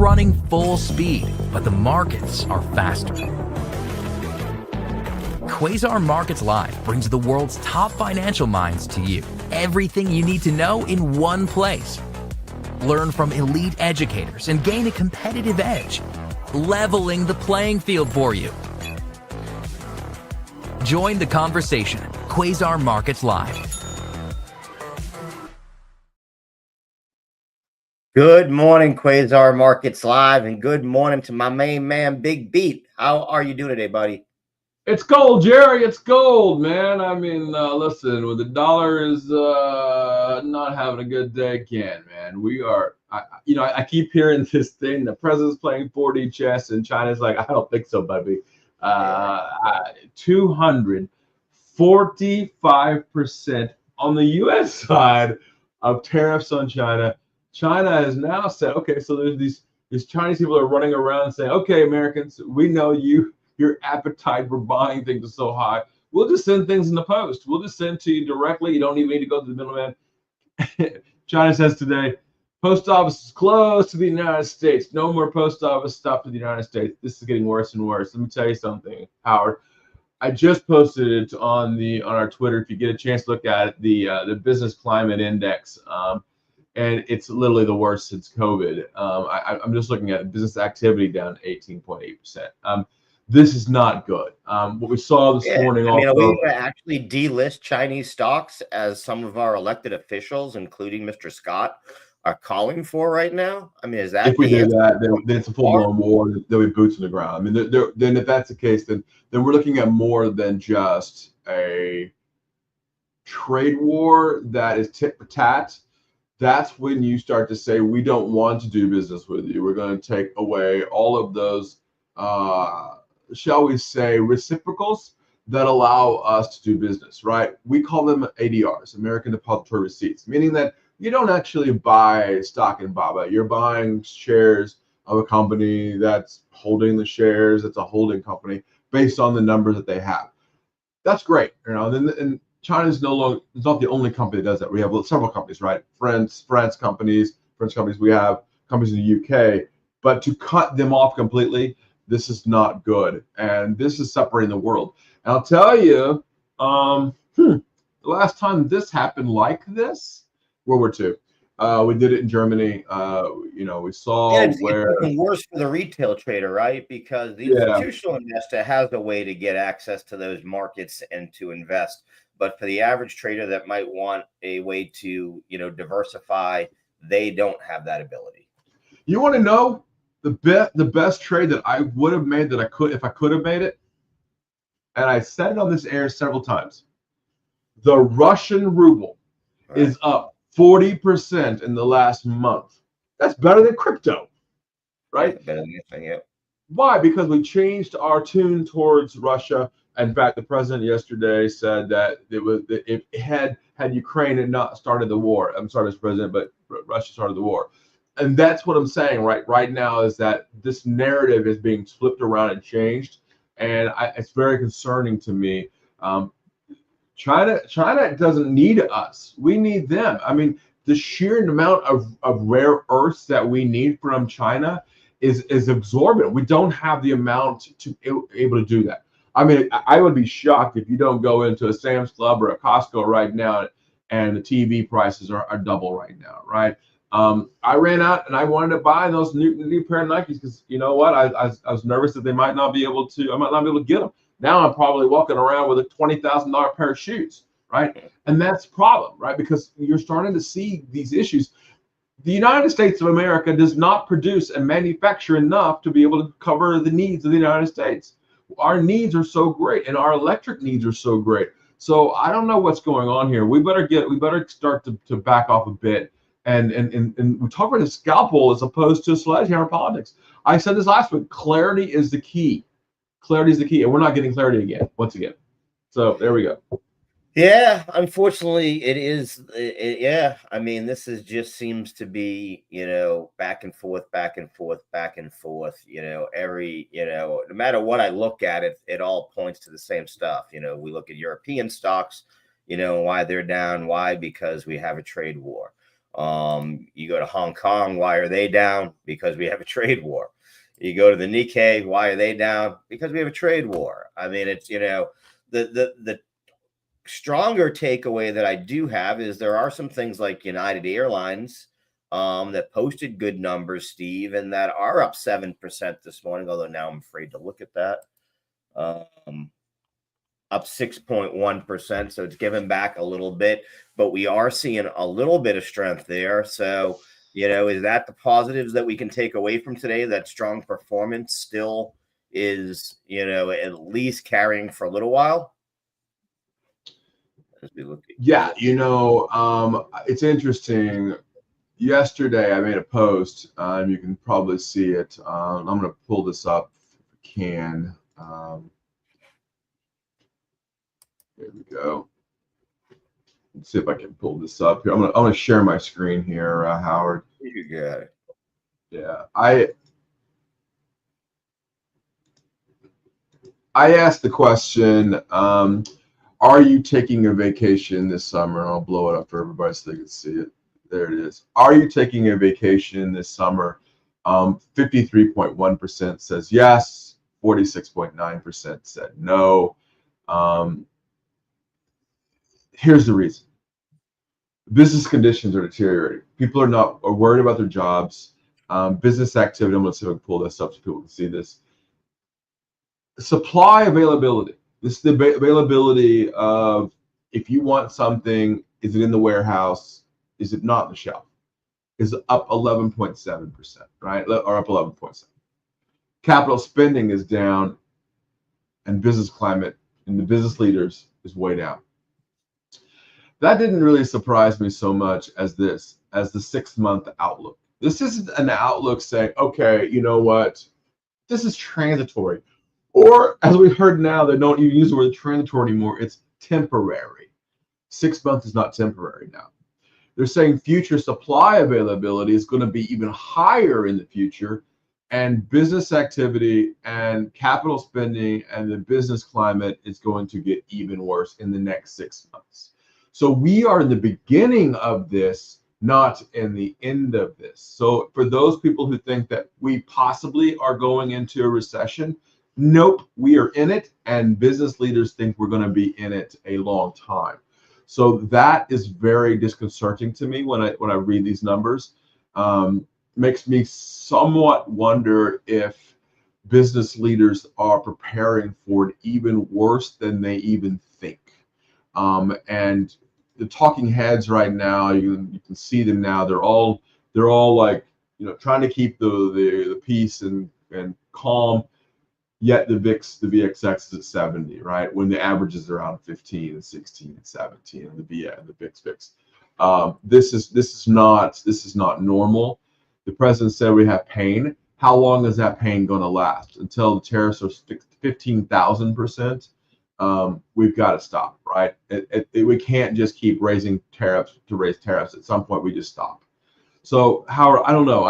running full speed, but the markets are faster. Quasar Markets Live brings the world's top financial minds to you. Everything you need to know in one place. Learn from elite educators and gain a competitive edge, leveling the playing field for you. Join the conversation. Quasar Markets Live. Good morning, Quasar Markets Live, and good morning to my main man, BigBeat. How are you doing today, buddy? It's gold, Jerry. It's gold, man. I mean, listen, when the dollar is not having a good day again, man, we are. I keep hearing this thing: the president's playing 4D chess, and China's like, I don't think so, baby. 245% on the U.S. side of tariffs on China. China has now said, okay, so there's these Chinese people are running around saying, okay, Americans, we know your appetite for buying things is so high. We'll just send things in the post. We'll just send to you directly. You don't even need to go to the middleman. China says today, post office is closed to the United States. No more post office stuff to the United States. This is getting worse and worse. Let me tell you something, Howard. I just posted it on our Twitter. If you get a chance to look at it, the Business Climate Index. And it's literally the worst since COVID. I'm just looking at business activity down 18.8%. This is not good. What we saw this morning. Are we going to actually delist Chinese stocks, as some of our elected officials, including Mr. Scott, are calling for right now? I mean, is that if we do that, then it's a full-blown war. There'll be boots on the ground. I mean, then if that's the case, then we're looking at more than just a trade war that is tit for tat. That's when you start to say, we don't want to do business with you. We're going to take away all of those, shall we say, reciprocals that allow us to do business, right? We call them ADRs, American Depository Receipts, meaning that you don't actually buy stock in Baba. You're buying shares of a company that's holding the shares. It's a holding company based on the numbers that they have. That's great. And China is it's not the only company that does that. We have several companies, right? French companies. We have companies in the UK, but to cut them off completely, this is not good. And this is separating the world. And I'll tell you, the last time this happened like this, World War II. We did it in Germany. We saw it's even worse for the retail trader, right? Because the institutional investor has a way to get access to those markets and to invest. But for the average trader that might want a way to, diversify, they don't have that ability. You want to know the best trade that I would have made if I could have made it? And I said it on this air several times. The Russian ruble is up 40% in the last month. That's better than crypto, right? Better than anything, yeah. Why? Because we changed our tune towards Russia. In fact, the president yesterday said that had Ukraine had not started the war. I'm sorry, Mr. President, but Russia started the war. And that's what I'm saying right now, is that this narrative is being flipped around and changed. And it's very concerning to me. China doesn't need us. We need them. I mean, the sheer amount of rare earths that we need from China is exorbitant. We don't have the amount to able to do that. I mean, I would be shocked if you don't go into a Sam's Club or a Costco right now and the TV prices are double right now, right? I ran out and I wanted to buy those new pair of Nikes because you know what? I was nervous that I might not be able to get them. Now I'm probably walking around with a $20,000 pair of shoes, right? And that's the problem, right? Because you're starting to see these issues. The United States of America does not produce and manufacture enough to be able to cover the needs of the United States. Our needs are so great, and our electric needs are so great. So I don't know what's going on here. We better start to back off a bit and we talk about a scalpel as opposed to sledgehammer politics. I said this last week. Clarity is the key. Clarity is the key, and we're not getting clarity once again. So there we go. Yeah, unfortunately, it is. Yeah, I mean, just seems to be, back and forth, back and forth, back and forth. No matter what I look at, it all points to the same stuff. We look at European stocks, why they're down. Why? Because we have a trade war. You go to Hong Kong, why are they down? Because we have a trade war. You go to the Nikkei, why are they down? Because we have a trade war. I mean, it's, the stronger takeaway that I do have is there are some things like United Airlines that posted good numbers, Steve, and that are up 7% this morning, although now I'm afraid to look at that. Up 6.1%, so it's given back a little bit, but we are seeing a little bit of strength there. So, is that the positives that we can take away from today? That strong performance still is, at least carrying for a little while? As we look at Yeah, it's interesting. Yesterday, I made a post. You can probably see it. I'm going to pull this up if I can. There we go. Let's see if I can pull this up here. I'm gonna share my screen here, Howard. You got it. Yeah, I asked the question, are you taking a vacation this summer? I'll blow it up for everybody so they can see it. There it is. Are you taking a vacation this summer? 53.1% says yes. 46.9% said no. Here's the reason. Business conditions are deteriorating. People are worried about their jobs. Business activity, I'm going to see if I can pull this up so people can see this. Supply availability. This is the availability of, if you want something, is it in the warehouse? Is it not on the shelf? Is up 11.7%, right? Or up 11.7. Capital spending is down, and business climate and the business leaders is way down. That didn't really surprise me so much as the 6-month outlook. This isn't an outlook saying, okay, you know what, this is transitory. Or, as we heard now, they don't even use the word transitory anymore. It's temporary. 6 months is not temporary now. They're saying future supply availability is going to be even higher in the future, and business activity and capital spending and the business climate is going to get even worse in the next 6 months. So we are in the beginning of this, not in the end of this. So for those people who think that we possibly are going into a recession, nope, we are in it, and business leaders think we're going to be in it a long time. So that is very disconcerting to me when I read these numbers. Makes me somewhat wonder if business leaders are preparing for it even worse than they even think. And the talking heads right now, you can see them now. They're all like, trying to keep the peace and calm. Yet the VXX is at 70, right? When the average is around 15 and 16 and 17, and the VIX. This is not normal. The president said we have pain. How long is that pain going to last? Until the tariffs are 15,000%. We've got to stop, right? We can't just keep raising tariffs to raise tariffs. At some point, we just stop. So, Howard, I don't know.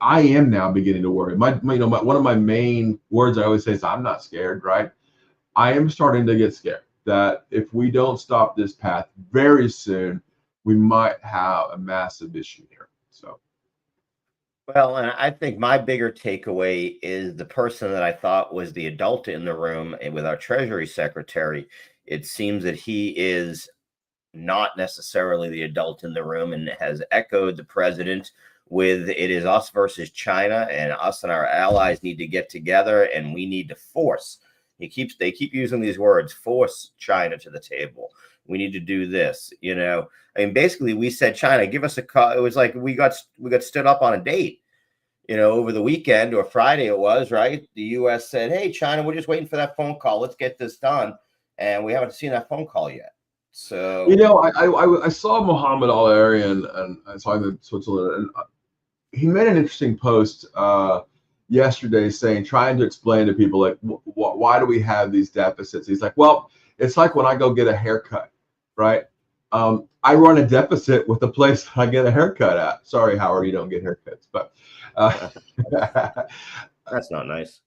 I am now beginning to worry. One of my main words I always say is I'm not scared, right? I am starting to get scared that if we don't stop this path very soon, we might have a massive issue here. So. Well, and I think my bigger takeaway is the person that I thought was the adult in the room with our Treasury Secretary. It seems that he is not necessarily the adult in the room and has echoed the president with it is us versus China, and us and our allies need to get together, and we need to force. They keep using these words, force China to the table. We need to do this. I mean, basically, we said, China, give us a call. It was like we got stood up on a date, over the weekend or Friday it was, right? The U.S. said, hey, China, we're just waiting for that phone call. Let's get this done. And we haven't seen that phone call yet. So, I saw Mohammed Al-Arian, and I saw him in Switzerland, and he made an interesting post yesterday trying to explain to people, like, why do we have these deficits? He's like, well, it's like when I go get a haircut, right? I run a deficit with the place I get a haircut at. Sorry, Howard, you don't get haircuts, but that's not nice.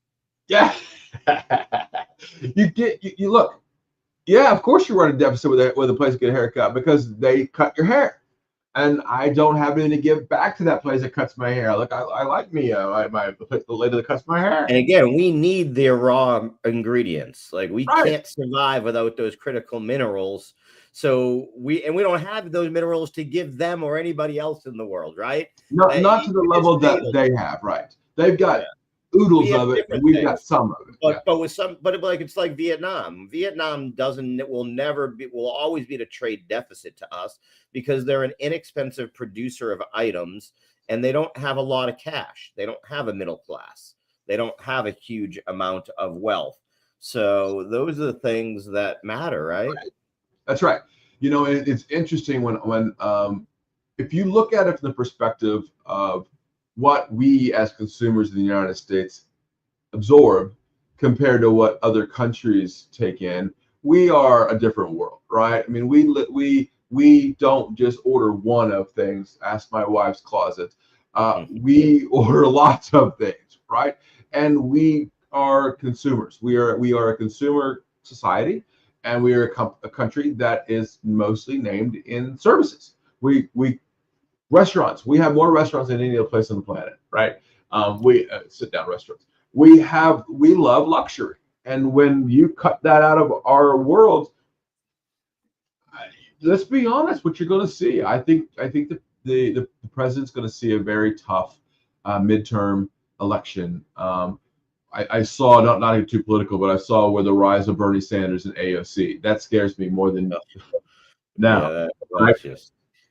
Yeah. you look. Yeah, of course you run a deficit with a place to get a haircut because they cut your hair. and I don't have anything to give back to that place that cuts my hair. Look, I like me, the lady that cuts my hair. And again, we need their raw ingredients. Like we Right. can't survive without those critical minerals. So we don't have those minerals to give them or anybody else in the world, right? Not to the level that they have, right? They've got oodles of it, and we've got some of it. But with some, but like it's like Vietnam. Vietnam will always be at a trade deficit to us because they're an inexpensive producer of items, and they don't have a lot of cash. They don't have a middle class. They don't have a huge amount of wealth. So those are the things that matter, right? That's right. You know, it's interesting when if you look at it from the perspective of what we as consumers in the United States absorb compared to what other countries take in, we are a different world, right? I mean, we don't just order one of things. Ask my wife's closet. We order lots of things, right? And we are consumers. We are a consumer society, and we are a country that is mostly named in services. We restaurants. We have more restaurants than any other place on the planet, right? We sit down restaurants. We love luxury, and when you cut that out of our world, let's be honest. What you're going to see, I think that the president's going to see a very tough midterm election. I saw, not even too political, but I saw where the rise of Bernie Sanders and AOC. That scares me more than now. Right?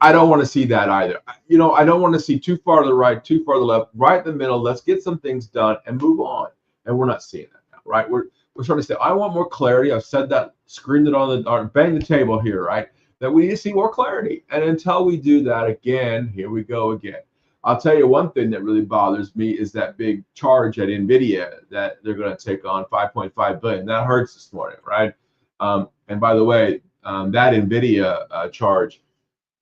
I don't want to see that either. You know, I don't want to see too far to the right, too far to the left, right in the middle. Let's get some things done and move on. And we're not seeing that now, right? We're trying to say, I want more clarity. I've said that, screamed it or banged the table here, right? That we need to see more clarity. And until we do that again, here we go again. I'll tell you one thing that really bothers me is that big charge at NVIDIA that they're going to take on $5.5 billion. That hurts this morning, right? And by the way, that NVIDIA charge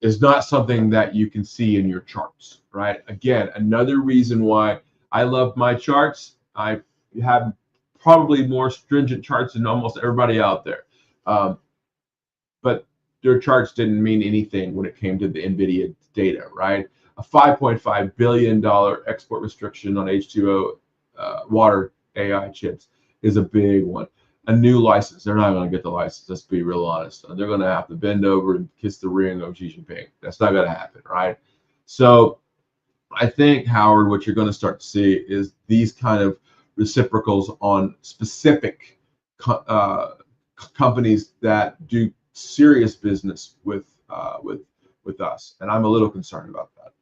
is not something that you can see in your charts, right? Again, another reason why I love my charts. I have probably more stringent charts than almost everybody out there. But their charts didn't mean anything when it came to the NVIDIA data, right? A $5.5 billion export restriction on H2O water AI chips is a big one. A new license, they're not going to get the license. Let's be real honest. They're going to have to bend over and kiss the ring of Xi Jinping. That's not going to happen, right? So I think, Howard, what you're going to start to see is these kind of reciprocals on specific companies that do serious business with us, and I'm a little concerned about that.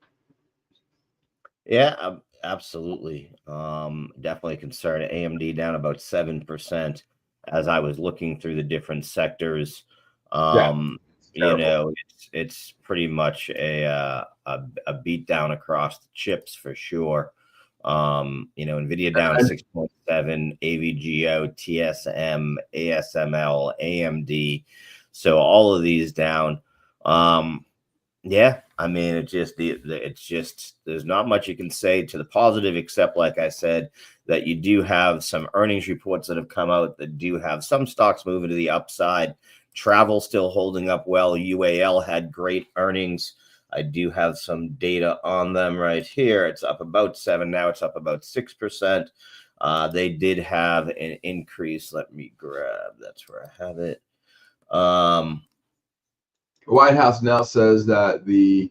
Yeah, absolutely. Definitely concerned. AMD down about 7% as I was looking through the different sectors. You know, it's pretty much a beat down across the chips for sure. You know, NVIDIA down 6.7, AVGO, TSM, ASML, AMD. So all of these down. Yeah, I mean, it's just there's not much you can say to the positive, except, like I said, that you do have some earnings reports that have come out that do have some stocks moving to the upside. Travel still holding up well. UAL had great earnings. I do have some data on them right here. It's up about 7 now. It's up about 6%. They did have an increase. Let me grab. That's where I have it. The White House now says that the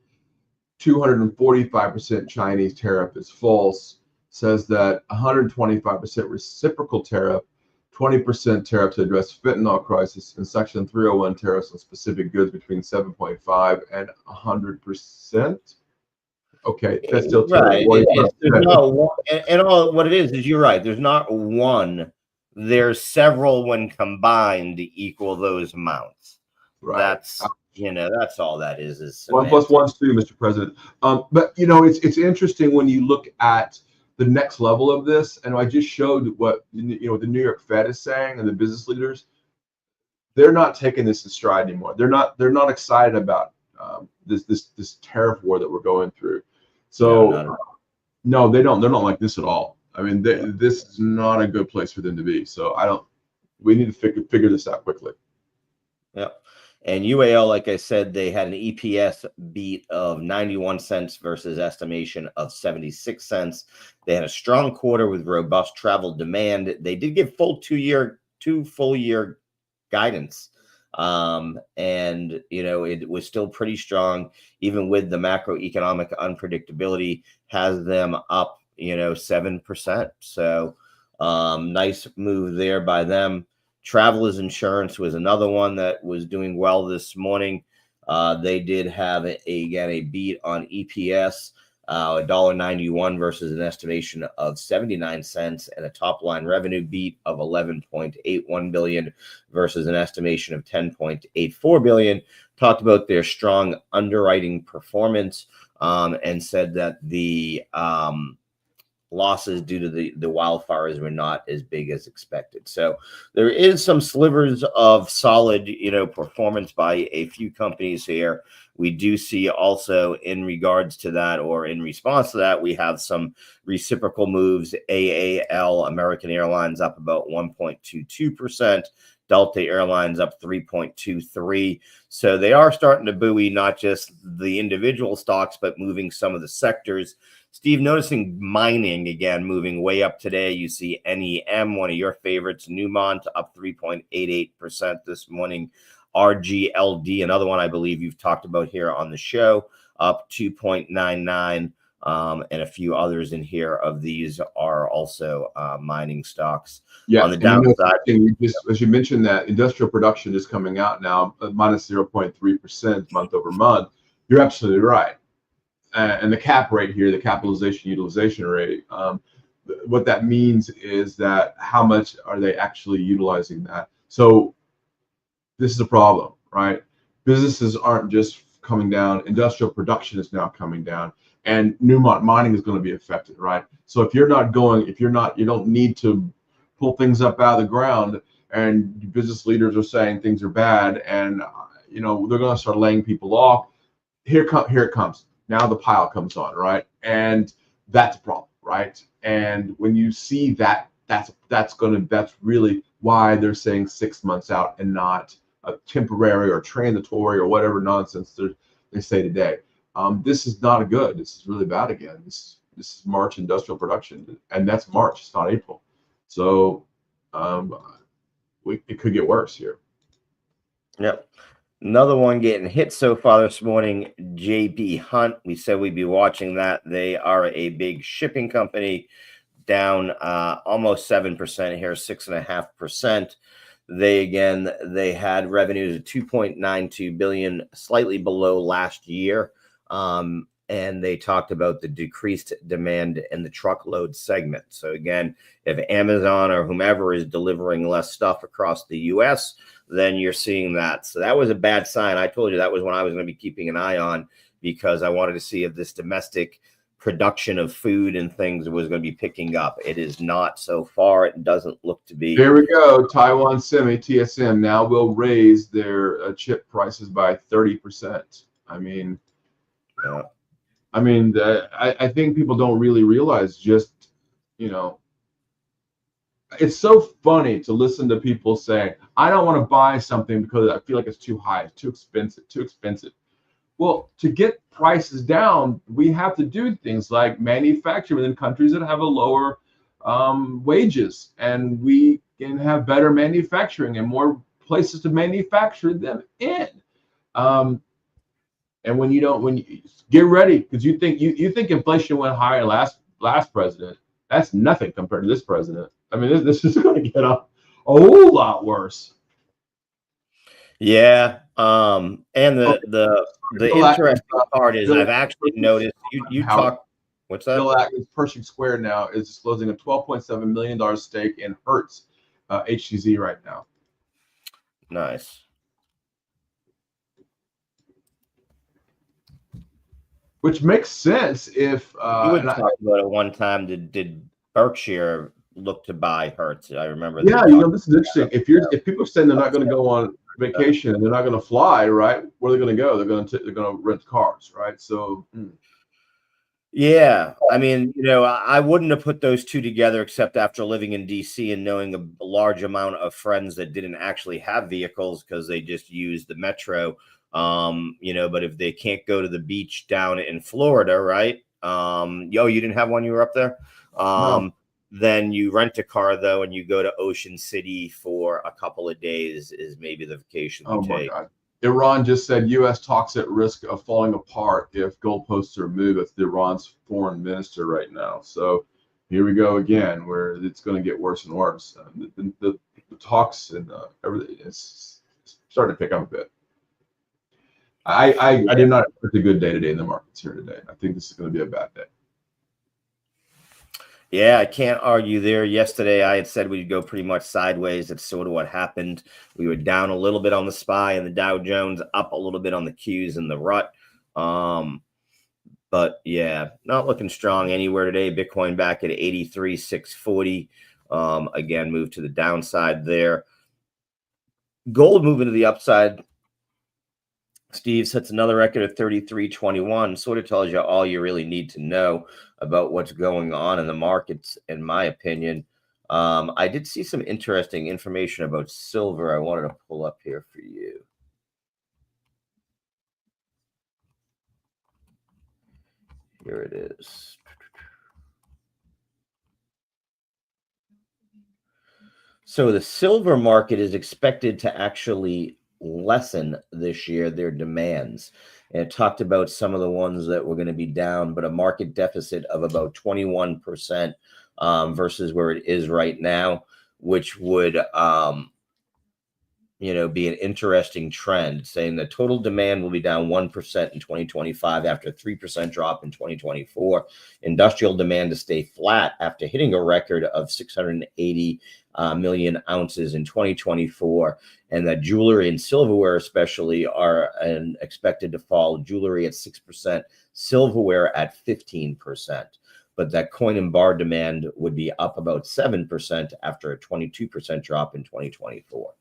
245% Chinese tariff is false, says that 125% reciprocal tariff, 20% tariff to address fentanyl crisis, and Section 301 tariffs on specific goods between 7.5 and 100%. Okay, that's still right. There's not one, and all what it is you're right. There's not one. There's several when combined to equal those amounts. Right. That's that's all that is 1 + 1 is 2, Mr. President. But it's interesting when you look at the next level of this, and I just showed what the New York Fed is saying, and the business leaders. They're not taking this in stride anymore. They're not excited about this tariff war that we're going through. So no, they don't. They're not like this at all. I mean, this is not a good place for them to be. So we need to figure this out quickly. Yeah. And UAL, like I said, they had an EPS beat of 91 cents versus estimation of 76 cents. They had a strong quarter with robust travel demand. They did give two full year guidance. And it was still pretty strong, even with the macroeconomic unpredictability, has them up, 7%. So nice move there by them. Travelers Insurance was another one that was doing well this morning. They did have a beat on EPS, $1.91 versus an estimation of 79 cents, and a top line revenue beat of 11.81 billion versus an estimation of 10.84 billion. Talked about their strong underwriting performance, and said that the losses due to the wildfires were not as big as expected. So there is some slivers of solid, performance by a few companies here. We do see also in regards to that, or in response to that, we have some reciprocal moves. AAL, American Airlines, up about 1.22%. Delta Airlines up 3.23. So they are starting to buoy not just the individual stocks, but moving some of the sectors. Steve, noticing mining again moving way up today. You see NEM, one of your favorites, Newmont, up 3.88% this morning. RGLD, another one I believe you've talked about here on the show, up 2.99. And a few others in here of these are also mining stocks. Yeah, on the downside. As you mentioned, that industrial production is coming out now, minus 0.3% month over month. You're absolutely right. And the cap rate here, the capitalization utilization rate, what that means is that how much are they actually utilizing that? So this is a problem, right? Businesses aren't just coming down. Industrial production is now coming down, and Newmont mining is going to be affected, right? So if you don't need to pull things up out of the ground, and business leaders are saying things are bad, and they're going to start laying people off. Here it comes. Now the pile comes on, right? And that's a problem, right? And when you see that, that's really why they're saying 6 months out and not a temporary or transitory or whatever nonsense they say today. This is not good. This is really bad again. This is March industrial production, and that's March. It's not April. So it could get worse here. Yep. Another one getting hit so far this morning, JB Hunt. We said we'd be watching that. They are a big shipping company, down almost 7% here, 6.5%. They had revenues of 2.92 billion, slightly below last year. And they talked about the decreased demand in the truckload segment. So again, if Amazon or whomever is delivering less stuff across the US, then you're seeing that. So that was a bad sign. I told you that was one I was going to be keeping an eye on, because I wanted to see if this domestic production of food and things was going to be picking up. It is not so far. It doesn't look to be. There we go. Taiwan Semi, TSM, now will raise their chip prices by 30%. I mean, Yeah. I think people don't really realize just, it's so funny to listen to people say, I don't want to buy something because I feel like it's too high, it's too expensive. Well, to get prices down, we have to do things like manufacture within countries that have a lower wages, and we can have better manufacturing and more places to manufacture them in. And when you get ready, because you think inflation went higher last president, that's nothing compared to this president. I mean, this is going to get a whole lot worse. Yeah. And the interesting part is I've actually noticed you talk. What's that? Bill Atkins, Pershing Square now is disclosing a $12.7 million stake in Hertz HTZ right now. Nice. Which makes sense if you would talk about it one time. Did Berkshire look to buy Hertz? I remember. Yeah, this is interesting. If people are saying they're not going to go on vacation and they're not going to fly, right? Where are they going to go? They're going to rent cars, right? So Yeah, I mean, I wouldn't have put those two together except after living in DC and knowing a large amount of friends that didn't actually have vehicles because they just used the metro. But if they can't go to the beach down in Florida, right? You didn't have one, you were up there. No. Then you rent a car though, and you go to Ocean City for a couple of days is maybe the vacation you Oh my take. God. Iran just said U.S. talks at risk of falling apart if goalposts are moved. It's Iran's foreign minister right now. So here we go again, where it's going to get worse and worse. The talks and everything is starting to pick up a bit. I did not expect a good day today in the markets here today. I think this is going to be a bad day. Yeah, I can't argue there. Yesterday, I had said we'd go pretty much sideways. That's sort of what happened. We were down a little bit on the SPY and the Dow Jones, up a little bit on the Qs and the RUT. But yeah, not looking strong anywhere today. Bitcoin back at 83,640. Again, moved to the downside there. Gold moving to the upside. Steve sets another record of 33.21. Sort of tells you all you really need to know about what's going on in the markets, in my opinion. I did see some interesting information about silver I wanted to pull up here for you. Here it is. So the silver market is expected to actually lessen this year their demands. And it talked about some of the ones that were going to be down, but a market deficit of about 21% versus where it is right now, which would be an interesting trend, saying the total demand will be down 1% in 2025 after a 3% drop in 2024. Industrial demand to stay flat after hitting a record of 680 million ounces in 2024. And that jewelry and silverware especially are expected to fall. Jewelry at 6%, silverware at 15%. But that coin and bar demand would be up about 7% after a 22% drop in 2024.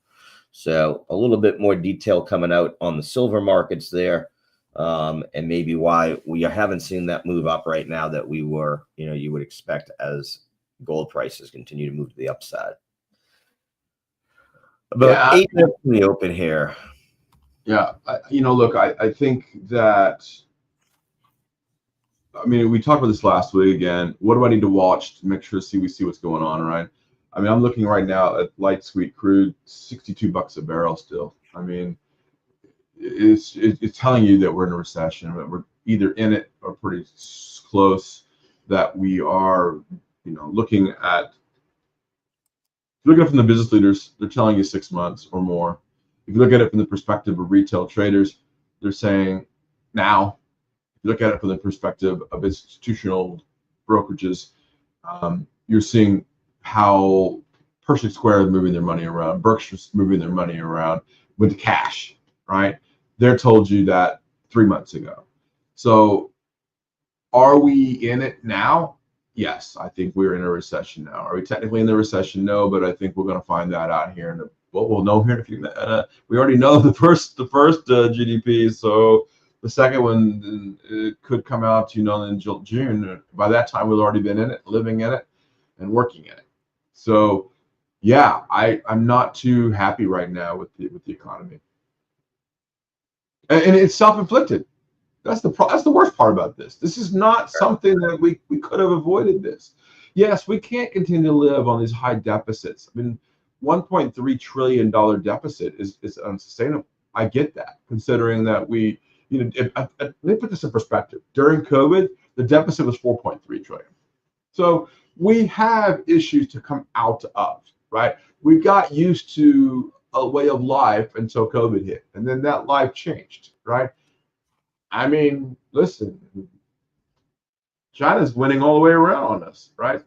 So a little bit more detail coming out on the silver markets there, and maybe why we haven't seen that move up right now that we were, you would expect as gold prices continue to move to the upside. About 8 minutes in the open here. Yeah, look, I think that, we talked about this last week again. What do I need to watch to make sure we see what's going on, right? I'm looking right now at light sweet crude, $62 a barrel still. It's telling you that we're in a recession, that we're either in it or pretty close, that we are, looking at from the business leaders, they're telling you 6 months or more. If you look at it from the perspective of retail traders, they're saying now. If you look at it from the perspective of institutional brokerages, you're seeing how Pershing Square is moving their money around, Berkshire's moving their money around with cash, right? They're told you that 3 months ago. So are we in it now? Yes, I think we're in a recession now. Are we technically in the recession? No, but I think we're going to find that out here. We'll know here in a few minutes. We already know the first GDP, so the second one it could come out, in June. By that time, we'll already been in it, living in it, and working in it. So, yeah, I'm not too happy right now with the economy, and it's self-inflicted. That's the worst part about this. This is not something that we could have avoided this. Yes, we can't continue to live on these high deficits. $1.3 trillion deficit is unsustainable. I get that, considering that let me put this in perspective. During COVID, the deficit was 4.3 trillion. So we have issues to come out of, right? We got used to a way of life until COVID hit, and then that life changed, right? Listen, China's winning all the way around on us, right?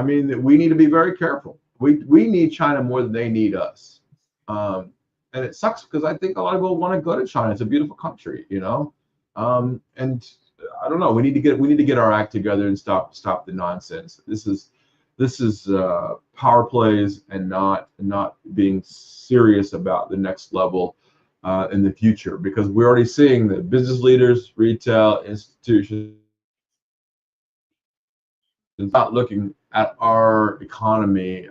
We need to be very careful. We need China more than they need us. And it sucks because I think a lot of people want to go to China. It's a beautiful country, and I don't know. We need to get our act together and stop the nonsense. This is power plays and not being serious about the next level in the future, because we're already seeing that business leaders, retail institutions It's not looking at our economy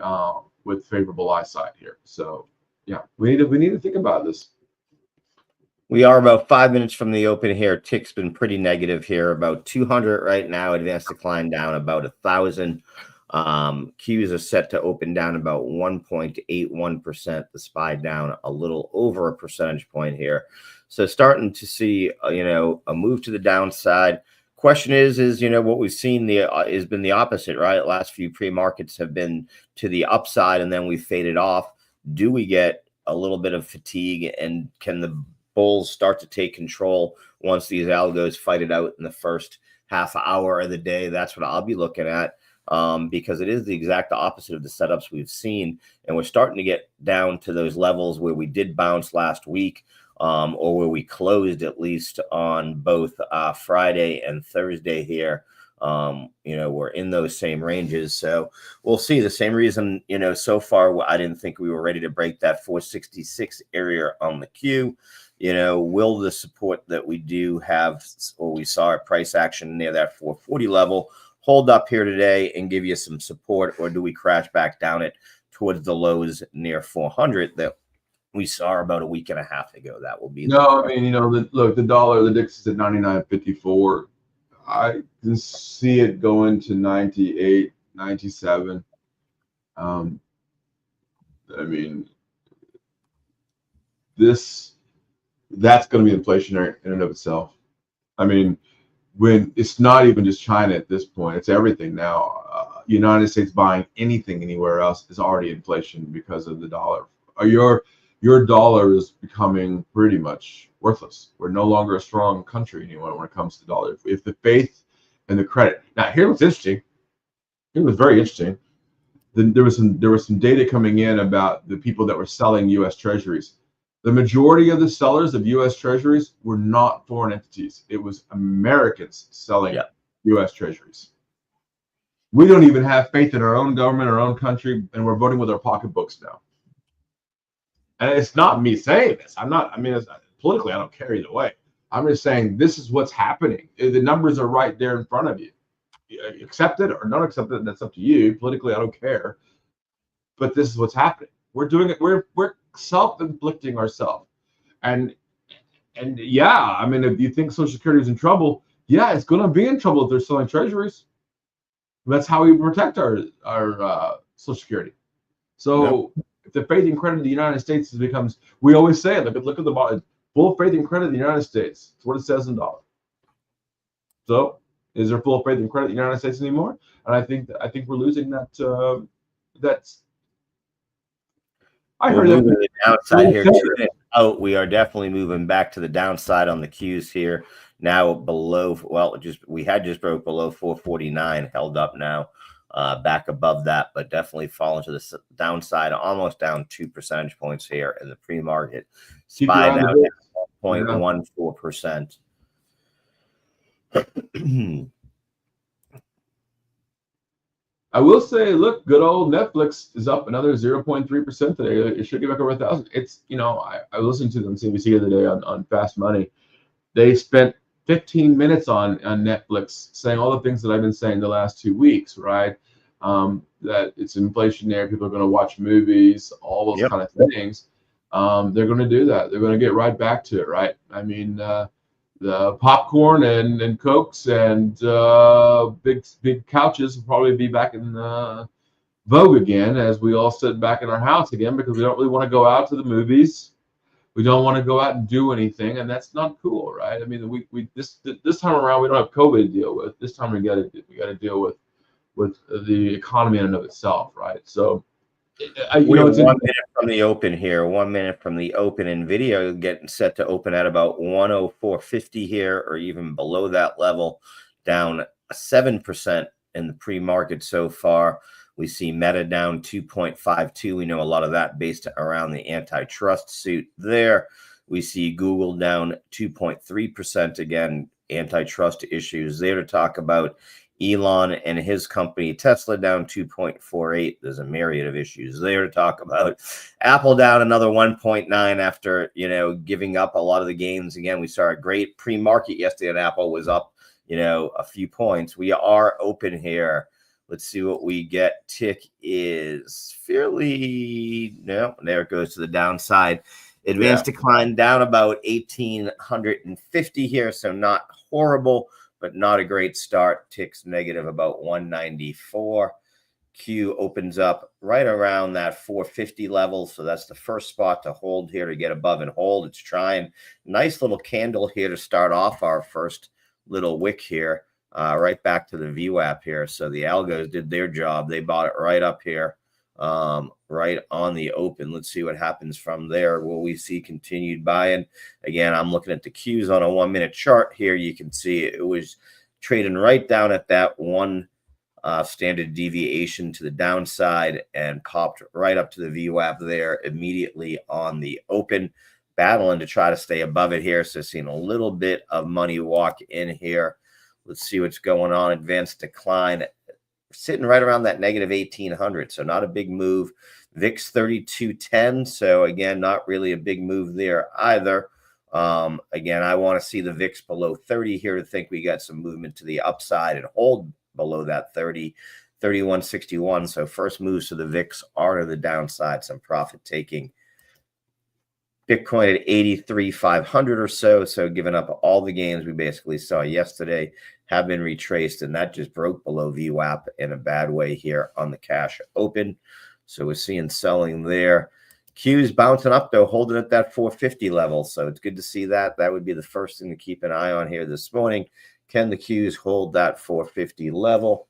with favorable eyesight here. So yeah, we need to think about this. We are about 5 minutes from the open here. Tick's been pretty negative here, about 200 right now. Advanced decline down about 1,000. Qs are set to open down about 1.81%. The SPY down a little over a percentage point here. So starting to see, a move to the downside. Question is, what we've seen has been the opposite, right? Last few pre-markets have been to the upside, and then we faded off. Do we get a little bit of fatigue, and can the bulls start to take control once these algos fight it out in the first half hour of the day? That's what I'll be looking at, because it is the exact opposite of the setups we've seen, and we're starting to get down to those levels where we did bounce last week, or where we closed at least on both Friday and Thursday here. We're in those same ranges. So we'll see. The same reason, so far, I didn't think we were ready to break that 466 area on the Q. Will the support that we do have, or we saw at price action near that 440 level, hold up here today and give you some support, or do we crash back down it towards the lows near 400 that we saw about a week and a half ago? That will be no. I mean, look, the dollar, the DIX is at 99.54. I can see it going to 98, 97. I mean, that's going to be inflationary in and of itself. I mean, when it's not even just China at this point, it's everything now. United States buying anything anywhere else is already inflation because of the dollar. Your dollar is becoming pretty much worthless. We're no longer a strong country anymore when it comes to dollar. If the faith and the credit. Now, here what's interesting. It was very interesting. There was some data coming in about the people that were selling U.S. Treasuries. The majority of the sellers of U.S. Treasuries were not foreign entities. It was Americans selling U.S. Treasuries. We don't even have faith in our own government, our own country, and we're voting with our pocketbooks now. And it's not me saying this. Politically, I don't care either way. I'm just saying this is what's happening. The numbers are right there in front of you. Accept it or not accept it, that's up to you. Politically, I don't care. But this is what's happening. We're doing it. We're self-inflicting ourselves. And yeah, I mean, if you think Social Security is in trouble, yeah, it's going to be in trouble if they're selling treasuries. That's how we protect our Social Security. So if the faith and credit of the United States becomes, we always say, look at the bottom, full faith and credit of the United States. It's what it says in dollars. So is there full faith and credit in the United States anymore? And I think we're losing that. I heard that. The downside here too. We are definitely moving back to the downside on the Qs here. Now below, we had just broke below 449, held up now, back above that, but definitely fallen to the downside, almost down 2 percentage points here in the pre-market. SPY down 0.14%. I will say, look, good old Netflix is up another 0.3% today. It should get back over 1,000. It's, I listened to them CNBC the other day on Fast Money. They spent 15 minutes on Netflix saying all the things that I've been saying the last 2 weeks, right? That it's inflationary. People are going to watch movies, all those kind of things. They're going to do that. They're going to get right back to it, right? I mean, the popcorn and Cokes and big couches will probably be back in vogue again as we all sit back in our house again, because we don't really want to go out to the movies. We don't want to go out and do anything, and that's not cool, right? I mean, this time around we don't have COVID to deal with. This time we got to deal with the economy in and of itself, right? So. We're 1 minute from the open here. 1 minute from the open, and video getting set to open at about 104.50 here, or even below that level, down 7% in the pre-market so far. We see Meta down 2.52. We know a lot of that based around the antitrust suit there. We see Google down 2.3%. Again, antitrust issues there to talk about. Elon and his company Tesla down 2.48. There's a myriad of issues there to talk about. Apple down another 1.9 after, giving up a lot of the gains. Again, we saw a great pre-market yesterday, and Apple was up, a few points. We are open here Let's see what we get. Tick is fairly, no, there it goes to the downside. Advanced decline down about 1,850 here, so not horrible, but not a great start. Tick's negative about 194. Q opens up right around that 450 level, so that's the first spot to hold here, to get above and hold. It's trying. Nice little candle here to start off our first little wick here, right back to the VWAP here. So the algos did their job. They bought it right up here, right on the open. Let's see what happens from there. Will we see continued buying? Again, I'm looking at the Qs on a 1-minute chart here. You can see it was trading right down at that one standard deviation to the downside and popped right up to the VWAP there immediately on the open, battling to try to stay above it here. So seeing a little bit of money walk in here. Let's see what's going on. Advanced decline sitting right around that negative 1,800, so not a big move. VIX 3210, so again, not really a big move there either. Again, I want to see the VIX below 30 here to think we got some movement to the upside and hold below that 30, 3161. So first moves to the VIX are to the downside, some profit taking. Bitcoin at 83,500 or so. So giving up all the gains we basically saw yesterday have been retraced, and that just broke below VWAP in a bad way here on the cash open. So we're seeing selling there. Q's bouncing up though, holding at that 450 level. So it's good to see that. That would be the first thing to keep an eye on here this morning. Can the Qs hold that 450 level?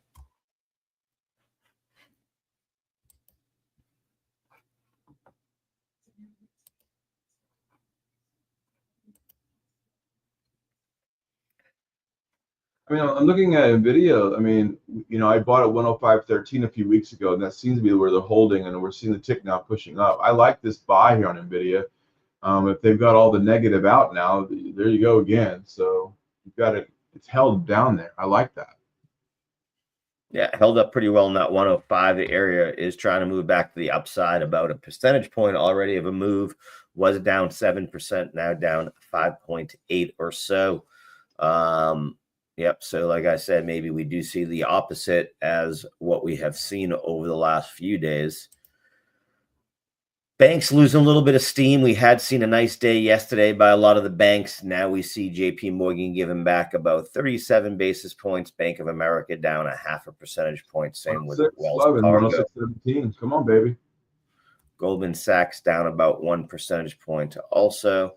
I mean, I'm looking at NVIDIA. I mean, I bought at 105.13 a few weeks ago, and that seems to be where they're holding, and we're seeing the tick now pushing up. I like this buy here on NVIDIA. If they've got all the negative out now, there you go again. So you've got it. It's held down there. I like that. Yeah, held up pretty well in that 105. The area is trying to move back to the upside, about a percentage point already of a move. Was down 7%, now down 5.8 or so. Yep. So like I said, maybe we do see the opposite as what we have seen over the last few days. Banks losing a little bit of steam. We had seen a nice day yesterday by a lot of the banks. Now we see JP Morgan giving back about 37 basis points. Bank of America down a 0.5 percentage point. Same with Wells Fargo. 106.17. Come on, baby. Goldman Sachs down about 1 percentage point also.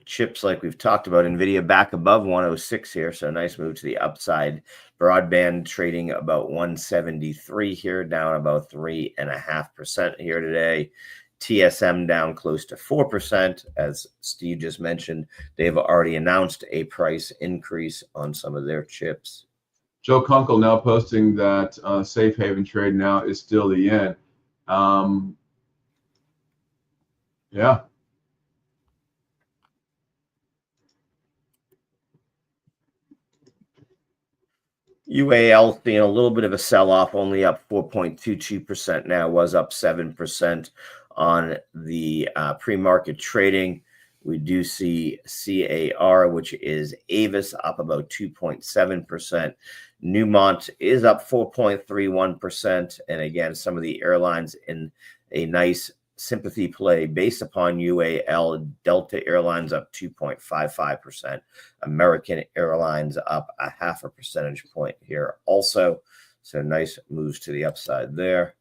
Chips, like we've talked about, NVIDIA back above 106 here, so nice move to the upside. Broadband trading about 173 here, down about 3.5% here today. TSM down close to 4%. As Steve just mentioned, they've already announced a price increase on some of their chips. Joe Kunkel now posting that safe haven trade now is still the yen. Yeah. UAL seeing a little bit of a sell-off, only up 4.22% now, was up 7% on the pre-market trading. We do see CAR, which is Avis, up about 2.7%. Newmont is up 4.31%. And again, some of the airlines in a nice sympathy play based upon UAL. Delta Airlines up 2.55%. American Airlines up a 0.5 percentage point here also. So nice moves to the upside there.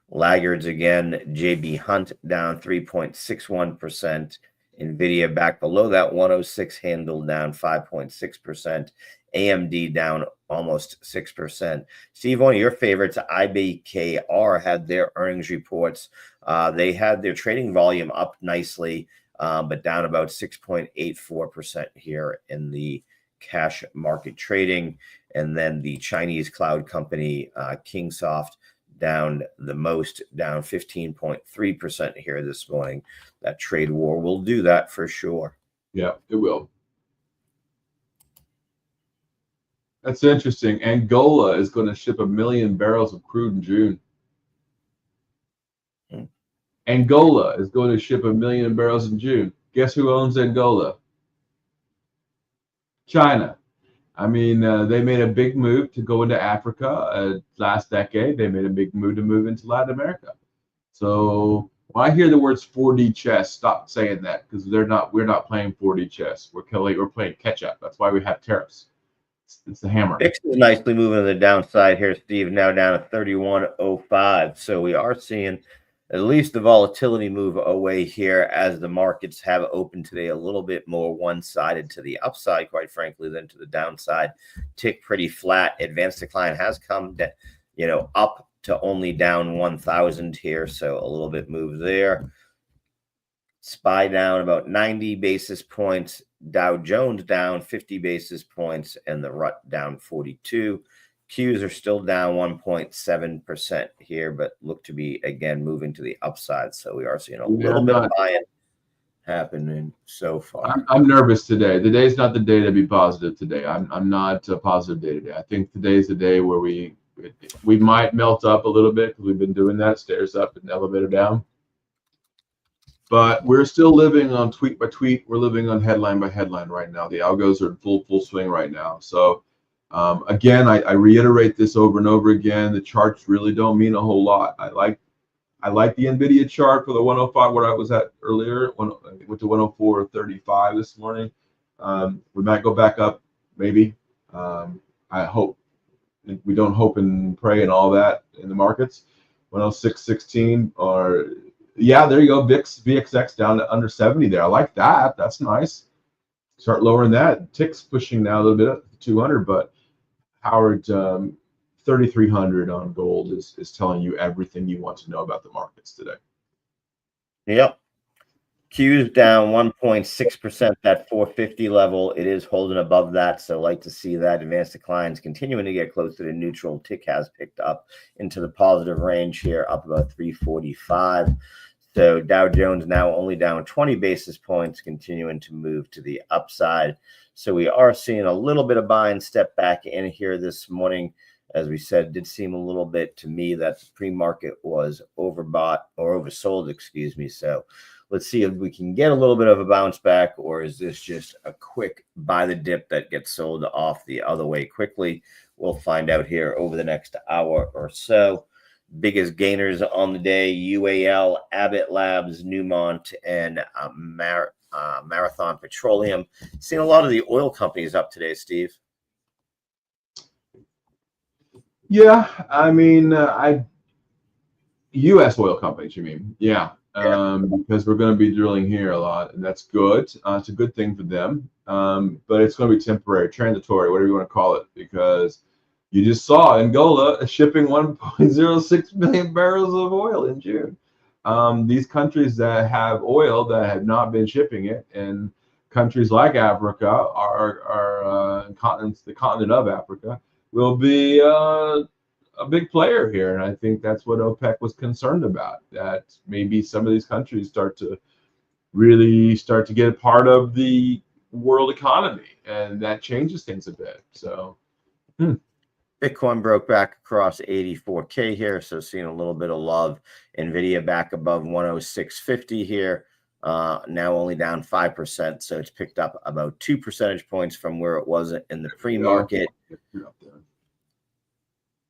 Laggards again, JB Hunt down 3.61%. NVIDIA back below that 106 handle, down 5.6%. AMD down almost 6%. Steve, one of your favorites, IBKR, had their earnings reports. They had their trading volume up nicely, but down about 6.84% here in the cash market trading. And then the Chinese cloud company, Kingsoft, down the most, down 15.3% here this morning. That trade war will do that for sure. Yeah, it will. That's interesting. Angola is going to ship 1 million barrels of crude in June. Angola is going to ship 1 million barrels in June. Guess who owns Angola? China. I mean, they made a big move to go into Africa last decade. They made a big move to move into Latin America. So when I hear the words 4D chess, stop saying that, because we're not playing 4D chess. We're playing catch up. That's why we have tariffs. It's the hammer. VIX is nicely moving to the downside here, Steve. Now down to 31.05. So we are seeing at least the volatility move away here as the markets have opened today a little bit more one-sided to the upside, quite frankly, than to the downside. Tick pretty flat. Advanced decline has come to, up to only down 1,000 here. So a little bit move there. SPY down about 90 basis points. Dow Jones down 50 basis points, and the RUT down 42. Qs are still down 1.7% here, but look to be, again, moving to the upside. So we are seeing a little bit of buying happening so far. I'm nervous today. Today's not the day to be positive today. I'm not a positive day today. I think today's the day where we might melt up a little bit, because we've been doing that, stairs up and elevator down. But we're still living on tweet by tweet. We're living on headline by headline right now. The algos are in full swing right now. So again, I reiterate this over and over again. The charts really don't mean a whole lot. I like the NVIDIA chart for the 105, where I was at earlier. I went to 104.35 this morning. We might go back up, maybe. I hope. We don't hope and pray and all that in the markets. 106.16 or... Yeah, there you go. VXX down to under 70 there. I like that. That's nice. Start lowering that. Tick's pushing now a little bit up to 200, but Howard, 3,300 on gold is telling you everything you want to know about the markets today. Yep. Q's down 1.6%, that 450 level. It is holding above that, so like to see that. Advanced declines continuing to get close to the neutral. Tick has picked up into the positive range here, up about 345. So Dow Jones now only down 20 basis points, continuing to move to the upside. So we are seeing a little bit of buying step back in here this morning. As we said, it did seem a little bit to me that the pre-market was overbought or oversold, excuse me. So let's see if we can get a little bit of a bounce back, or is this just a quick buy the dip that gets sold off the other way quickly? We'll find out here over the next hour or so. Biggest gainers on the day: UAL, Abbott Labs, Newmont, and Marathon Petroleum. Seen a lot of the oil companies up today, Steve. Yeah, I mean, U.S. oil companies, you mean? Yeah. Because we're going to be drilling here a lot, and that's good. It's a good thing for them, but it's going to be temporary, transitory, whatever you want to call it, because you just saw Angola shipping 1.06 million barrels of oil in June. These countries that have oil that have not been shipping it, and countries like Africa are the continent of Africa will be a big player here, and I think that's what OPEC was concerned about, that maybe some of these countries start to get a part of the world economy, and that changes things a bit. So Bitcoin broke back across 84K here, so seeing a little bit of love. NVIDIA back above 106.50 here, now only down 5%, so it's picked up about 2 percentage points from where it was in the pre-market.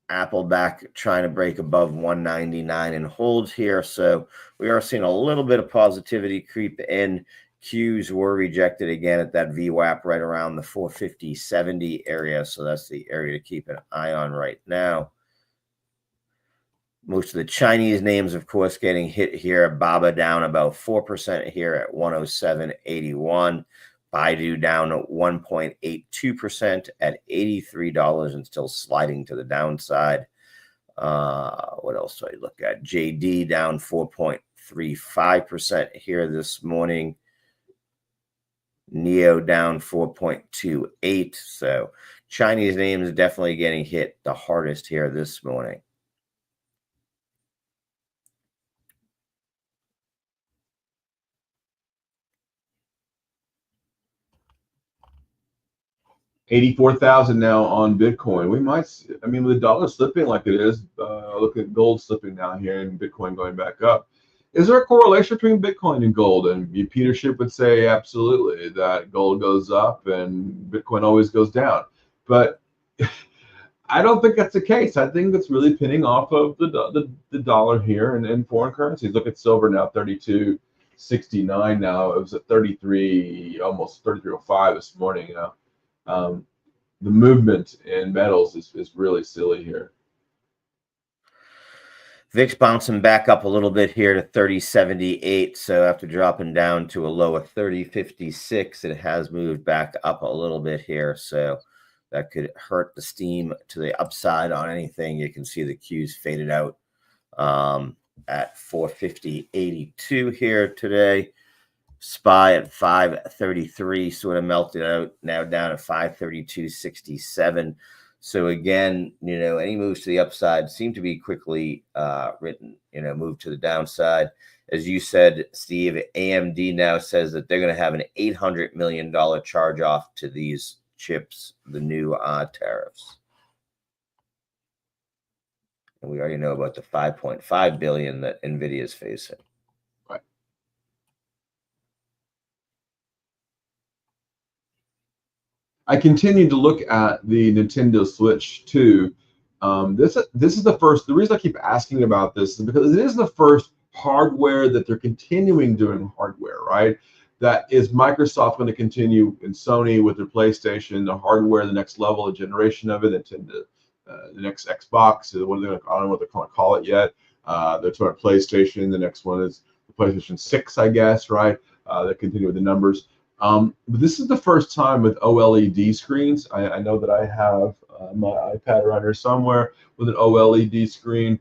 Apple back trying to break above 199 and hold here, so we are seeing a little bit of positivity creep in. Qs were rejected again at that VWAP right around the 450.70 area, so that's the area to keep an eye on right now. Most of the Chinese names, of course, getting hit here. Baba down about 4% here at 107.81. Baidu down 1.82% at $83 and still sliding to the downside. What else do I look at? JD down 4.35% here this morning. Neo down 4.28. So Chinese names definitely getting hit the hardest here this morning. $84,000 now on Bitcoin. We might, I mean, with the dollar slipping like it is, look at gold slipping down here and Bitcoin going back up. Is there a correlation between Bitcoin and gold? And Peter Schiff would say absolutely, that gold goes up and Bitcoin always goes down. But I don't think that's the case. I think that's really pinning off of the dollar here and foreign currencies. Look at silver now, 32.69 now. It was at 33, almost 33.05 this morning. You know, the movement in metals is really silly here. VIX bouncing back up a little bit here to 30.78. So after dropping down to a low of 30.56, it has moved back up a little bit here. So that could hurt the steam to the upside on anything. You can see the Qs faded out at 450.82 here today. SPY at 533 sort of melted out, now down at 532.67. So again, you know, any moves to the upside seem to be quickly written, you know, move to the downside. As you said, Steve, AMD now says that they're going to have an $800 million charge off to these chips, the new tariffs. And we already know about the $5.5 billion that NVIDIA is facing. Right. I continue to look at the Nintendo Switch 2. This is the first. The reason I keep asking about this is because it is the first hardware that they're continuing doing hardware, right? That is Microsoft going to continue and Sony with their PlayStation, the hardware, the next level, a generation of it, Nintendo, the next Xbox. What are they going to, I don't know what they're going to call it yet. That's what PlayStation. The next one is the PlayStation 6, I guess, right? They continue with the numbers. But this is the first time with OLED screens. I know that I have my iPad around here somewhere with an OLED screen.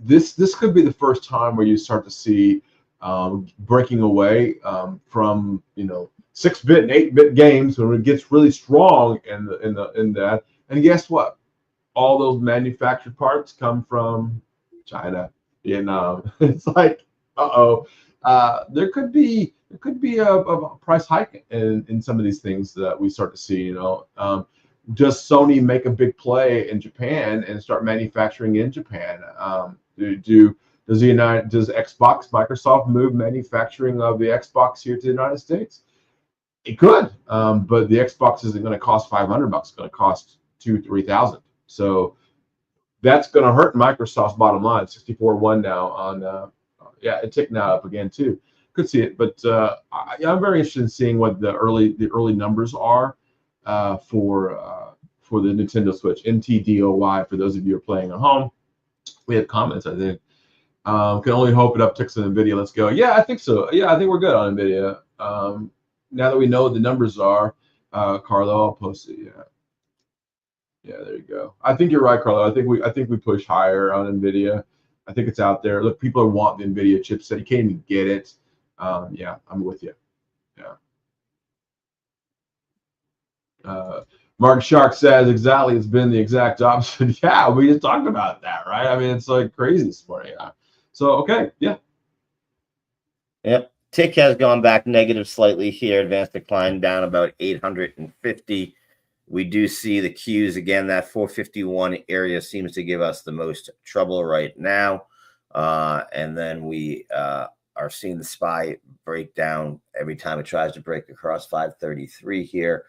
This could be the first time where you start to see breaking away from 6-bit and 8-bit games when it gets really strong in that. And guess what? All those manufactured parts come from China, Vietnam. It's like, there could be a price hike in some of these things that we start to see. Does Sony make a big play in Japan and start manufacturing in Japan? Does Xbox, Microsoft move manufacturing of the Xbox here to the United States? It could, but the Xbox isn't going to cost $500. It's going to cost $2,000-3,000. So that's going to hurt Microsoft's bottom line. 64.1 now on it ticked now up again too. Could see it, but I'm very interested in seeing what the early numbers are for the Nintendo Switch. NTDOY for those of you who are playing at home. We have comments, I think. Can only hope it upticks in NVIDIA. Let's go. Yeah, I think so. Yeah, I think we're good on NVIDIA. Now that we know what the numbers are, Carlo, I'll post it. Yeah, there you go. I think you're right, Carlo. I think we push higher on NVIDIA. I think it's out there. Look, people want the NVIDIA chipset. You can't even get it. Yeah, I'm with you. Yeah. Mark Shark says exactly. It's been the exact opposite. Yeah, we just talked about that, right? I mean, it's like crazy this morning. So okay, yeah. Yep. Tick has gone back negative slightly here. Advanced decline down about 850. We do see the Qs again. That 451 area seems to give us the most trouble right now. And then we are seeing the SPY break down every time it tries to break across 533 here.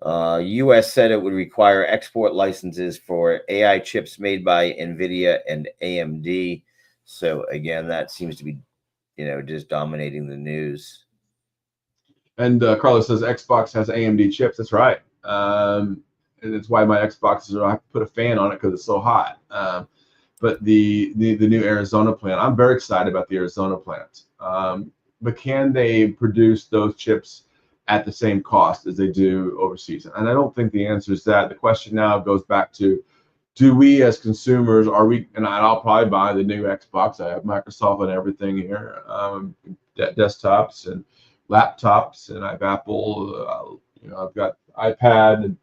U.S. said it would require export licenses for AI chips made by NVIDIA and AMD. So again, that seems to be, just dominating the news. And Carlos says Xbox has AMD chips. That's right. And it's why my Xbox I have to put a fan on it because it's so hot. But the new Arizona plant, I'm very excited about the Arizona plant. But can they produce those chips at the same cost as they do overseas? And I don't think the answer is that. The question now goes back to, do we as consumers, and I'll probably buy the new Xbox. I have Microsoft and everything here, desktops and laptops, and I have Apple, I've got iPad, and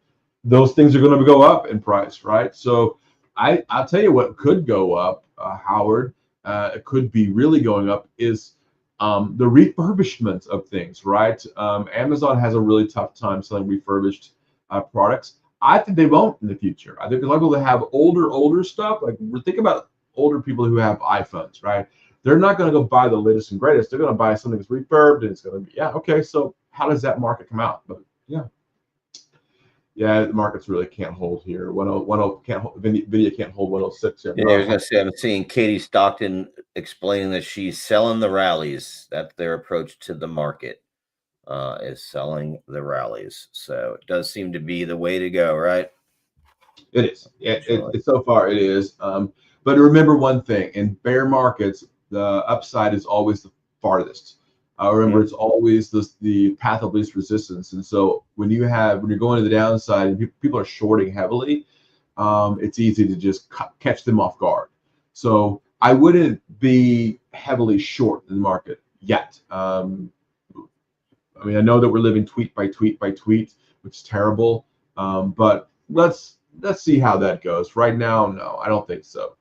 those things are going to go up in price, right? So I'll tell you what could go up, Howard, it could be really going up is the refurbishment of things, right? Amazon has a really tough time selling refurbished products. I think they won't in the future. I think a lot of people that have older stuff, like think about older people who have iPhones, right? they're not going to go buy the latest and greatest. They're going to buy something that's refurbed, and it's going to be, yeah, okay. So how does that market come out? But yeah, the markets really can't hold here. 10 can't hold, Nvidia can't hold 106 here. Yeah, I was gonna say, I'm seeing Katie Stockton explaining that she's selling the rallies. That's their approach to the market, is selling the rallies. So it does seem to be the way to go, right? It is. It so far it is. But remember one thing: in bear markets, the upside is always the farthest. Remember, it's always the path of least resistance. And so when you're going to the downside and people are shorting heavily, it's easy to just catch them off guard. So I wouldn't be heavily short in the market yet. I mean, I know that we're living tweet by tweet by tweet, which is terrible. But let's see how that goes. Right now, no, I don't think so.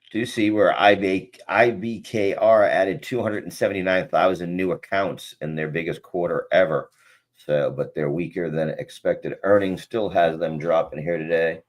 Do you see where IBKR added 279,000 new accounts in their biggest quarter ever? So, but their weaker than expected earnings still has them dropping here today.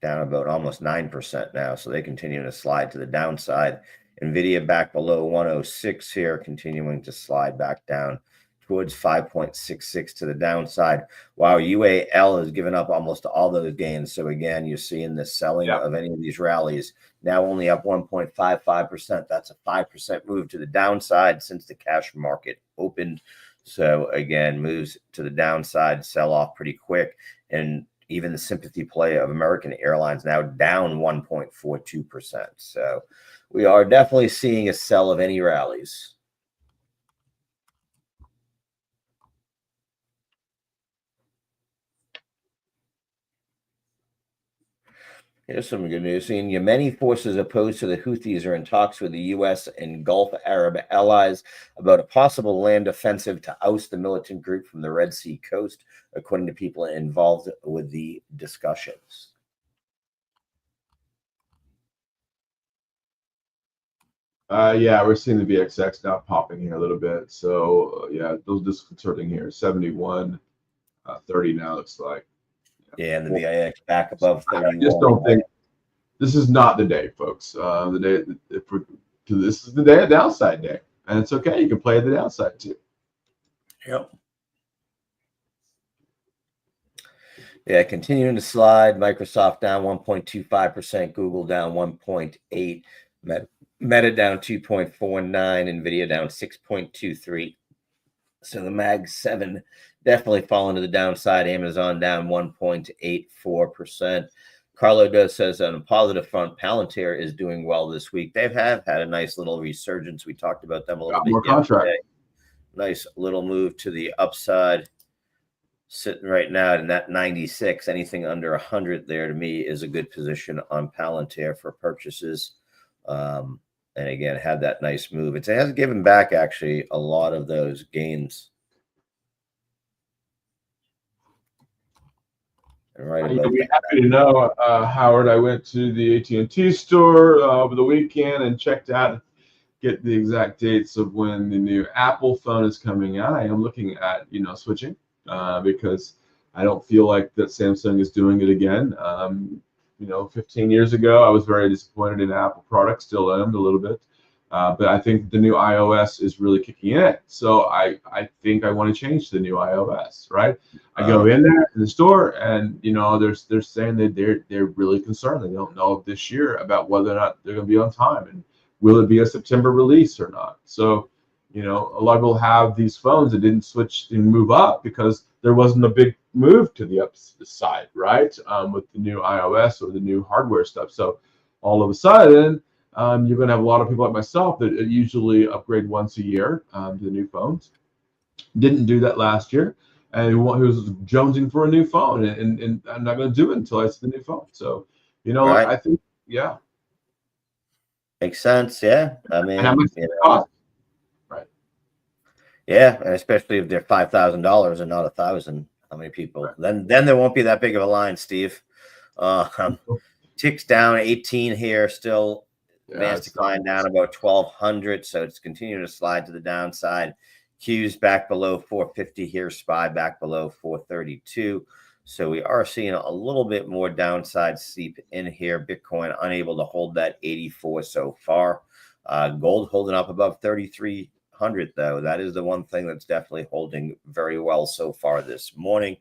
Down about almost 9% now, so they continue to slide to the downside. Nvidia back below 106 here, continuing to slide back down towards 5.66 to the downside. Wow, UAL has given up almost all those gains. So again, you're seeing the selling of any of these rallies now only up 1.55%. That's a 5% move to the downside since the cash market opened. So again, moves to the downside, sell off pretty quick. And even the sympathy play of American Airlines now down 1.42%. So we are definitely seeing a sell of any rallies. Here's some good news. Seeing Yemeni forces opposed to the Houthis are in talks with the U.S. and Gulf Arab allies about a possible land offensive to oust the militant group from the Red Sea coast, according to people involved with the discussions. Yeah, we're seeing the VXX now popping here a little bit. So yeah, those disconcerting here. 71, 30 now looks like. Yeah, and the VIX back above 31. I just don't think this is not the day, folks. The day this is the day of downside day, and it's okay. You can play the downside too. Yep. Yeah, continuing to slide. Microsoft down 1.25%, Google down 1.8%, Meta down 2.49%, Nvidia down 6.23%. So the Mag 7 definitely falling to the downside. Amazon down 1.84%. Carlo says on a positive front, Palantir is doing well this week. They have had a nice little resurgence. We talked about them a little bit yesterday. Nice little move to the upside. Sitting right now in that 96, anything under 100 there to me is a good position on Palantir for purchases. And again, had that nice move. It has given back actually a lot of those gains. Right, you'll be happy to know, Howard. I went to the AT&T store over the weekend and checked out, get the exact dates of when the new Apple phone is coming out. I am looking at switching. Because I don't feel like that Samsung is doing it again. 15 years ago, I was very disappointed in Apple products, still am a little bit. But I think the new iOS is really kicking in. So I think I want to change to the new iOS, right? I go in there in the store and, they're saying that they're really concerned. They don't know this year about whether or not they're going to be on time. And will it be a September release or not? So, a lot of people have these phones that didn't switch and move up because there wasn't a big move to the upside, right? With the new iOS or the new hardware stuff. So all of a sudden, you're going to have a lot of people like myself that usually upgrade once a year to the new phones. Didn't do that last year. And who was jonesing for a new phone. And I'm not going to do it until I see the new phone. So, right. I think, yeah. Makes sense, yeah. I mean, how much it costs? Yeah, and especially if they're $5,000 and not $1,000. How many people? Right. Then there won't be that big of a line, Steve. Ticks down 18 here, still advanced decline down about 1,200. So it's continuing to slide to the downside. Q's back below 450 here. SPY back below 432. So we are seeing a little bit more downside seep in here. Bitcoin unable to hold that 84 so far. Gold holding up above 3,300 though. That is the one thing that's definitely holding very well so far this morning.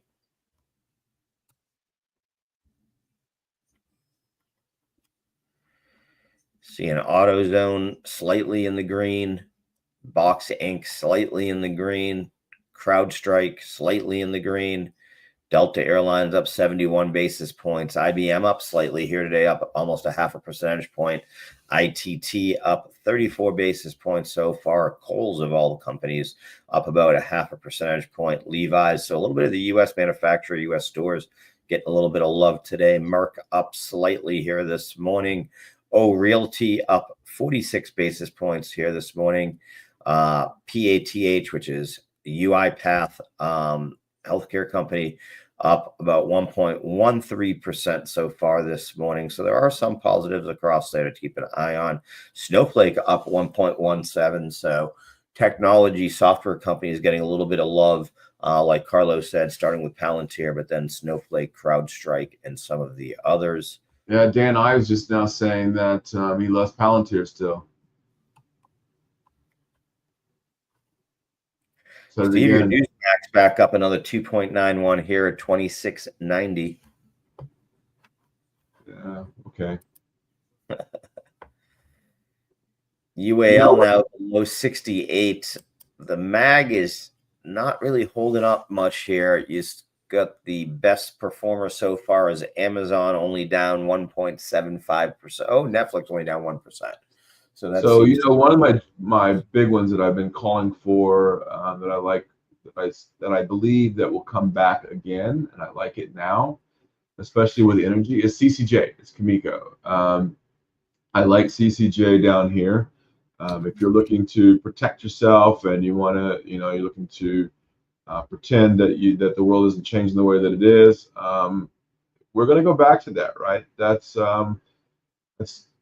Seeing AutoZone slightly in the green, Box Inc. slightly in the green, CrowdStrike slightly in the green, Delta Airlines up 71 basis points, IBM up slightly here today, up almost a half a percentage point, ITT up 34 basis points so far, Kohl's of all the companies up about a half a percentage point, Levi's, so a little bit of the U.S. manufacturer, U.S. stores getting a little bit of love today, Merck up slightly here this morning, Realty up 46 basis points here this morning. PATH, which is UiPath healthcare company, up about 1.13% so far this morning. So there are some positives across there to keep an eye on. Snowflake up 1.17. So technology software companies getting a little bit of love, like Carlos said, starting with Palantir, but then Snowflake, CrowdStrike, and some of the others. Yeah, Dan I was just now saying that he loves Palantir still. So Steve, your again, Newsmax back up another 2.91 here at 26.90. yeah, okay. UAL now below 68. The MAG is not really holding up much here. You got the best performer so far is Amazon, only down 1.75%. Oh, Netflix only down 1%. So that's one of my big ones that I've been calling for, that I like, that I believe that will come back again, and I like it now, especially with energy, is CCJ. It's Kamiko. I like CCJ down here. If you're looking to protect yourself and you want to, you're looking to pretend that the world isn't changing the way that it is, we're going to go back to that, right? That's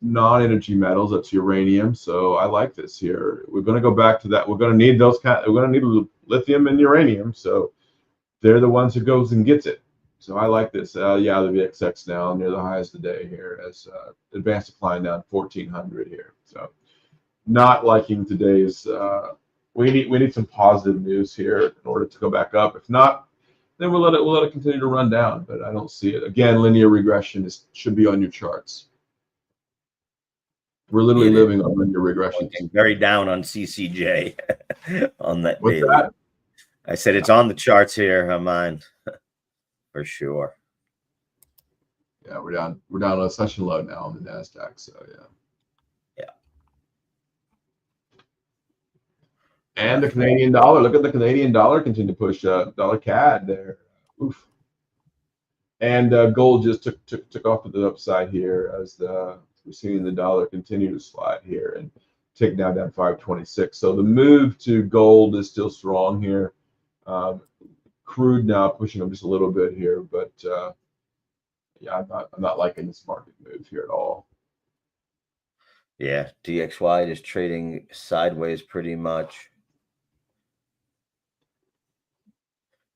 non-energy metals. That's uranium. So I like this here. We're going to go back to that. We're going to need we're going to need lithium and uranium. So they're the ones who goes and gets it. So I like this. Yeah, the VXX now near the highest of the day here, as advanced decline down 1,400 here. So not liking today's. We need some positive news here in order to go back up. If not, then we'll let it continue to run down. But I don't see it. Again, linear regression should be on your charts. We're literally living on linear regression. Very down on CCJ on that What's daily. that? I said it's on the charts here on mine for sure. Yeah, we're down on a session low now on the NASDAQ. So yeah. And the Canadian dollar. Look at the Canadian dollar continue to push up. Dollar CAD there. Oof. And gold just took off to the upside here as we're seeing the dollar continue to slide here and take now down 526. So the move to gold is still strong here. Crude now pushing up just a little bit here, but yeah, I'm not liking this market move here at all. Yeah, DXY is trading sideways pretty much.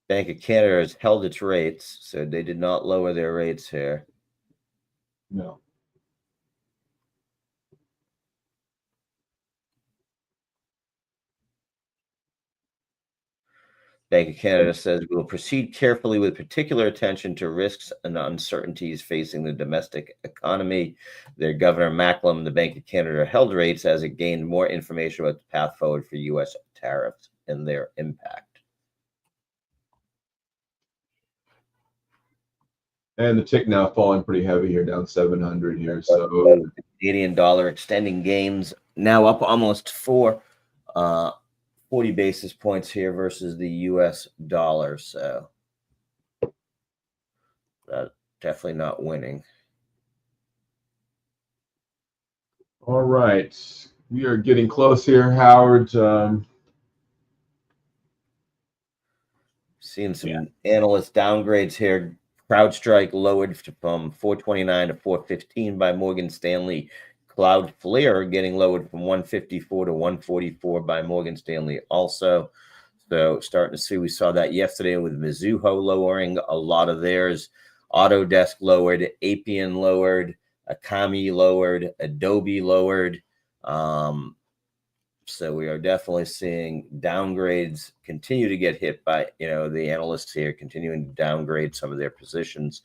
Bank of Canada has held its rates, so they did not lower their rates here. No. Bank of Canada says we will proceed carefully with particular attention to risks and uncertainties facing the domestic economy. Their Governor Macklem, the Bank of Canada, held rates as it gained more information about the path forward for U.S. tariffs and their impact. And the tick now falling pretty heavy here, down 700 here. So the Canadian dollar extending gains, now up almost 40 basis points here versus the U.S. dollar. So that definitely not winning. All right, we are getting close here, Howard. Seeing some analyst downgrades here. CrowdStrike lowered from 429 to 415 by Morgan Stanley. Cloudflare getting lowered from 154 to 144 by Morgan Stanley also. So starting to see, we saw that yesterday with Mizuho lowering a lot of theirs. Autodesk lowered, Appian lowered, Akami lowered, Adobe lowered. So we are definitely seeing downgrades continue to get hit by, the analysts here continuing to downgrade some of their positions.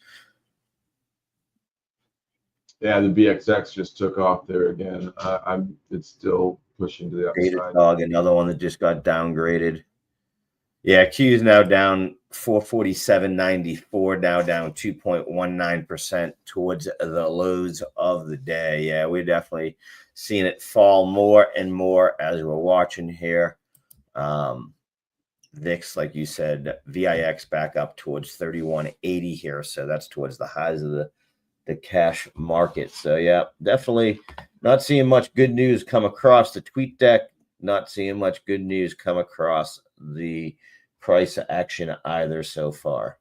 Yeah, the BXX just took off there again. It's still pushing to the upside. Datadog, another one that just got downgraded. Yeah, Q is now down 447.94, now down 2.19% towards the lows of the day. Yeah, we're definitely seeing it fall more and more as we're watching here. VIX, like you said, VIX back up towards 3180 here. So that's towards the highs of the cash market. So yeah, definitely not seeing much good news come across the tweet deck. Not seeing much good news come across the price action either so far.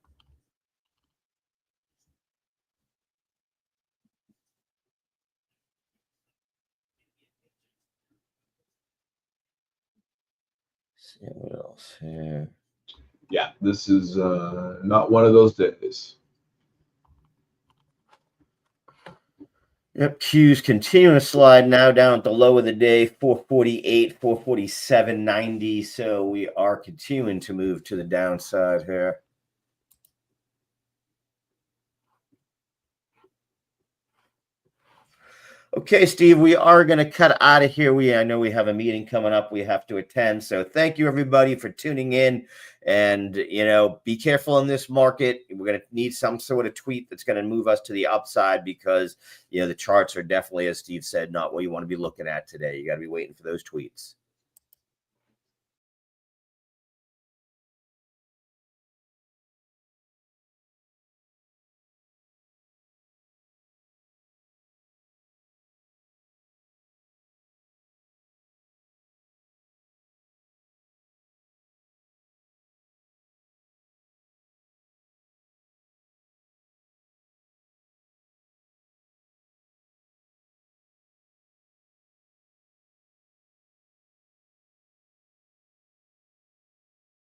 Let's see what else here. Yeah, this is not one of those days. Yep, Q's continuing to slide, now down at the low of the day, 448, 447.90. So we are continuing to move to the downside here. Okay, Steve, we are going to cut out of here. I know we have a meeting coming up we have to attend. So thank you, everybody, for tuning in. And, be careful in this market. We're going to need some sort of tweet that's going to move us to the upside because, the charts are definitely, as Steve said, not what you want to be looking at today. You got to be waiting for those tweets.